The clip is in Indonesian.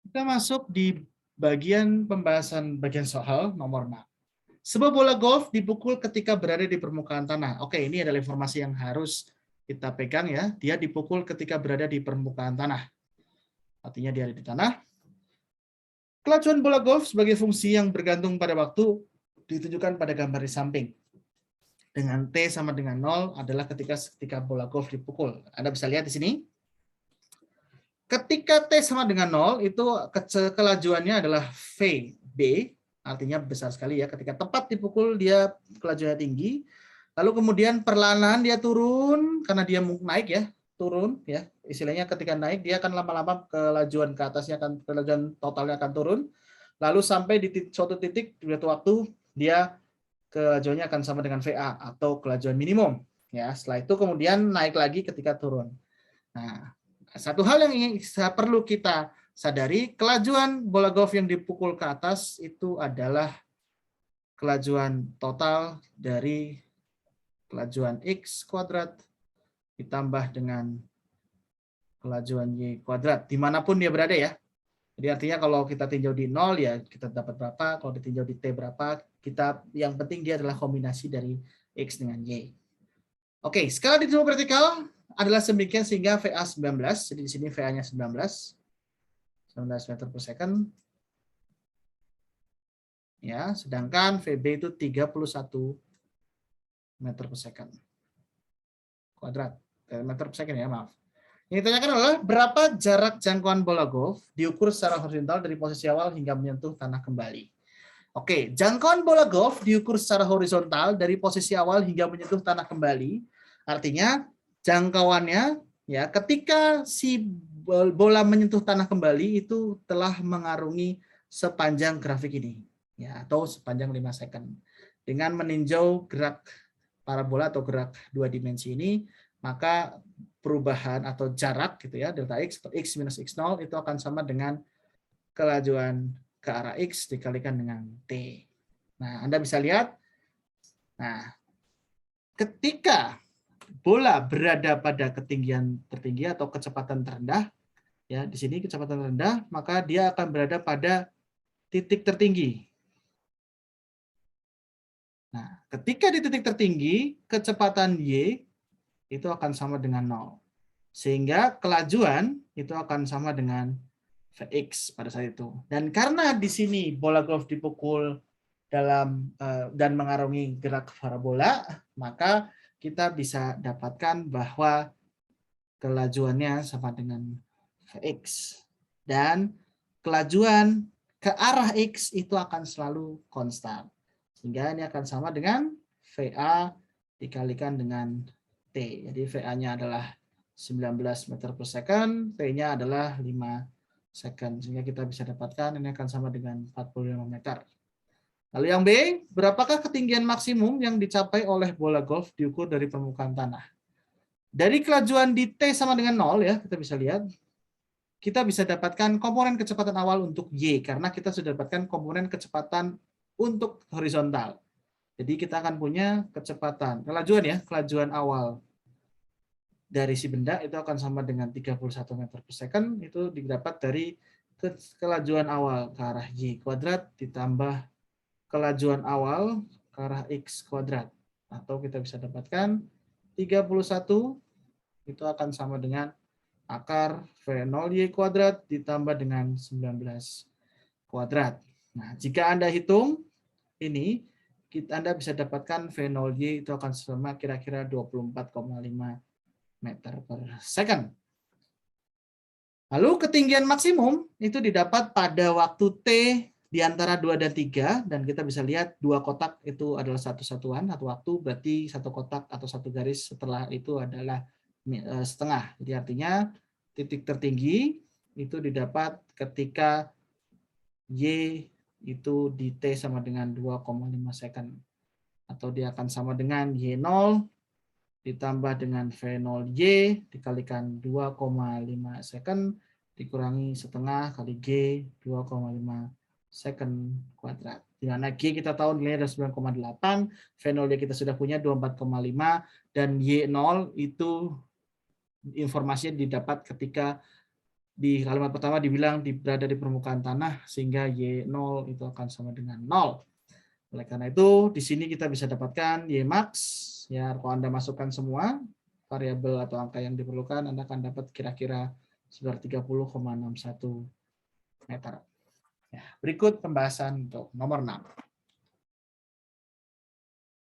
Kita masuk di bagian pembahasan bagian soal nomor 6. Sebuah bola golf dipukul ketika berada di permukaan tanah. Oke, ini adalah informasi yang harus kita pegang ya. Dia dipukul ketika berada di permukaan tanah. Artinya dia ada di tanah. Kelajuan bola golf sebagai fungsi yang bergantung pada waktu ditunjukkan pada gambar di samping. Dengan T sama dengan 0 adalah ketika bola golf dipukul. Anda bisa lihat di sini. Ketika T sama dengan 0, itu kelajuannya adalah VB, artinya besar sekali ya. Ketika tepat dipukul, dia kelajuannya tinggi. Lalu kemudian perlahan dia turun, karena dia naik ya, turun ya. Istilahnya ketika naik, dia akan lama-lama kelajuan ke atasnya, kelajuan totalnya akan turun. Lalu sampai di suatu titik, di suatu waktu, dia kelajuannya akan sama dengan VA, atau kelajuan minimum. Ya, setelah itu kemudian naik lagi ketika turun. Nah, satu hal yang perlu kita sadari, kelajuan bola golf yang dipukul ke atas itu adalah kelajuan total dari kelajuan X kuadrat ditambah dengan kelajuan Y kuadrat, dimanapun dia berada ya. Jadi artinya kalau kita tinjau di 0 ya kita dapat berapa, kalau ditinjau di T berapa, kita yang penting dia adalah kombinasi dari X dengan Y. Oke, skala ditinjau vertikal adalah sedemikian sehingga VA 19, jadi di sini VA-nya 19 meter per second. Ya, sedangkan VB itu 31 meter per second. Kuadrat. Meter per second ya, maaf. Yang ditanyakan adalah berapa jarak jangkauan bola golf diukur secara horizontal dari posisi awal hingga menyentuh tanah kembali. Oke, jangkauan bola golf diukur secara horizontal dari posisi awal hingga menyentuh tanah kembali. Artinya jangkauannya ya ketika si bola menyentuh tanah kembali itu telah mengarungi sepanjang grafik ini ya, atau sepanjang 5 second. Dengan meninjau gerak parabola atau gerak dua dimensi ini, maka perubahan atau jarak gitu ya, delta X atau X minus X0 itu akan sama dengan kelajuan ke arah X dikalikan dengan T. Nah, Anda bisa lihat, nah, ketika bola berada pada ketinggian tertinggi atau kecepatan terendah, ya di sini kecepatan rendah, maka dia akan berada pada titik tertinggi. Nah, ketika di titik tertinggi, kecepatan Y itu akan sama dengan 0. Sehingga kelajuan itu akan sama dengan Vx pada saat itu. Dan karena di sini bola golf dipukul dalam dan mengarungi gerak parabola, maka kita bisa dapatkan bahwa kelajuannya sama dengan Vx. Dan kelajuan ke arah X itu akan selalu konstan. Sehingga ini akan sama dengan VA dikalikan dengan T. Jadi VA-nya adalah 19 meter per second, T-nya adalah 5 second. Sehingga kita bisa dapatkan ini akan sama dengan 45 meter. Lalu yang B, berapakah ketinggian maksimum yang dicapai oleh bola golf diukur dari permukaan tanah? Dari kelajuan di T sama dengan 0 ya, kita bisa lihat. Kita bisa dapatkan komponen kecepatan awal untuk Y, karena kita sudah dapatkan komponen kecepatan untuk horizontal. Jadi kita akan punya kecepatan, kelajuan ya, kelajuan awal dari si benda itu akan sama dengan 31 meter per second, itu didapat dari kelajuan awal ke arah Y kuadrat ditambah kelajuan awal ke arah X kuadrat. Atau kita bisa dapatkan 31 itu akan sama dengan akar V0Y kuadrat ditambah dengan 19 kuadrat. Nah, jika Anda hitung ini, Anda bisa dapatkan V0Y itu akan sama kira-kira 24,5 meter per second. Lalu ketinggian maksimum itu didapat pada waktu T di antara 2 dan 3, dan kita bisa lihat dua kotak itu adalah satu satuan atau waktu, berarti satu kotak atau satu garis setelah itu adalah setengah. Jadi artinya titik tertinggi itu didapat ketika Y itu di T sama dengan 2,5 second. Atau dia akan sama dengan Y0 ditambah dengan V0Y dikalikan 2,5 second dikurangi setengah kali G 2,5 second kuadrat. Di mana G kita tahu nilainya adalah 9,8, V0Y kita sudah punya 24,5, dan Y0 itu informasinya didapat ketika di kalimat pertama dibilang berada di permukaan tanah, sehingga Y0 itu akan sama dengan 0. Oleh karena itu, di sini kita bisa dapatkan Y max, ya kalau Anda masukkan semua variabel atau angka yang diperlukan, Anda akan dapat kira-kira sekitar 30,61 meter. Ya, berikut pembahasan untuk nomor 6.